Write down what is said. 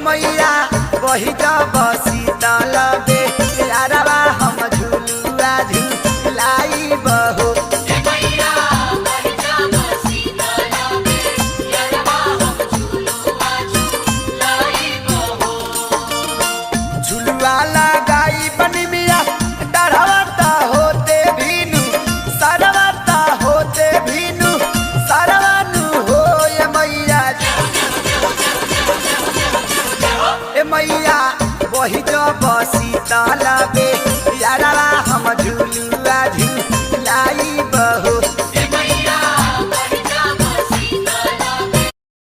मैया वही जब शीतल बेरवा हम झुलुआ झुलाई बहो झुलुआ लगाई बनी मिया डरवता होते भीनु सरवता होते भीनु सरवनु हो ये मैया ए मैया वही जब शीतल